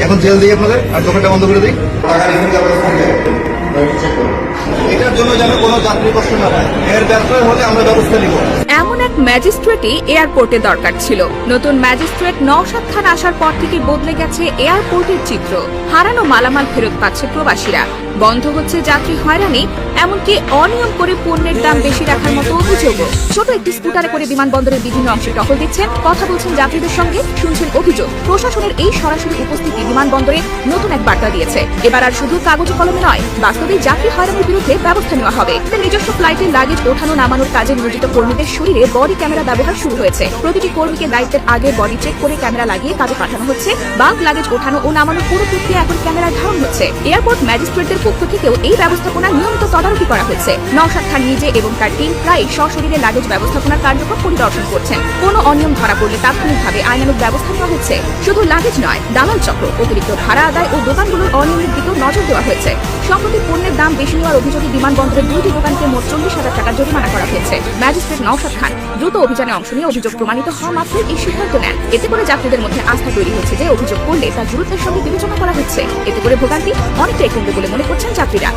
এখন জেল দিই আপনাদের আর দোকানটা বন্ধ করে দিই। এটার জন্য যেন কোনো যাত্রী কষ্ট না পায়, এর ব্যবসায় হলে আমরা ব্যবস্থা নিব। এমন এক ম্যাজিস্ট্রেটই এয়ারপোর্টে দরকার ছিল। নতুন ম্যাজিস্ট্রেট নওশাদ খান আসার পর থেকে বদলে গেছে এয়ারপোর্টের চিত্র। হারানো মালামাল ফেরত পাচ্ছে প্রবাসীরা, বন্ধ হচ্ছে যাত্রী হয়রানি, এমনকি অনিয়ম করে পণ্যের দাম বেশি রাখার মতো অভিযোগও। ছোট একটি স্কুটারে করে বিমানবন্দরের বিভিন্ন অংশে টহল দিচ্ছেন, কথা বলছেন যাত্রীদের সঙ্গে, শুনছেন অভিযোগ। প্রশাসনের এই সরাসরি উপস্থিতি বিমানবন্দরে নতুন এক বার্তা দিয়েছে। এবার আর শুধু কাগজ কলমে নয়, বাস্তবে যাত্রী হয়রানির বিরুদ্ধে ব্যবস্থা নেওয়া হবে। নিজস্ব ফ্লাইটে লাগেজ ওঠানো নামানোর কাজে নিয়োজিত কর্মীদের শরীরে বডি ক্যামেরা ব্যবহার শুরু হয়েছে। প্রতিটি কর্মীকে দায়িত্বের আগে বডি চেক করে ক্যামেরা লাগিয়ে কাজে পাঠানো হচ্ছে। বাল্ক লাগেজ ওঠানো ও নামানোর পুরো প্রক্রিয়া এখন ক্যামেরায় ধারণ হচ্ছে। এয়ারপোর্ট ম্যাজিস্ট্রেটদের পক্ষ থেকেও এই ব্যবস্থাপনা নিয়মিত তদারকি করা হচ্ছে। নওশাদ খান নিজে এবং তার টিম প্রায় সশরীরে লাগেজ ব্যবস্থাপনার কার্যক্রম পরিদর্শন করছেন। কোনো অনিয়ম ধরা পড়লে তাৎক্ষণিকভাবে আইনানুগ ব্যবস্থা নেওয়া হচ্ছে। শুধু লাগেজ নয়, দালাল চক্র, অতিরিক্ত ভাড়া আদায় ও দোকানগুলোর অনিয়মের দিকেও নজর দেওয়া হয়েছে। সম্প্রতি পণ্যের দাম বেশি নেওয়ার অভিযোগে বিমানবন্দরের 2টি দোকানকে মোট 40,000 টাকা জরিমানা করা হয়েছে। ম্যাজিস্ট্রেট নওশাদ খান দ্রুত অভিযানে অংশ নিয়ে অভিযোগ প্রমাণিত হওয়া মাত্রই এই সিদ্ধান্ত নেন। এতে করে যাত্রীদের মধ্যে আস্থা তৈরি হচ্ছে যে অভিযোগ করলে তা গুরুত্বের সঙ্গে বিবেচনা করা হচ্ছে। এতে করে ভোগান্তি অনেকটাই কমবে বলে মনে করছেন যাত্রীরা।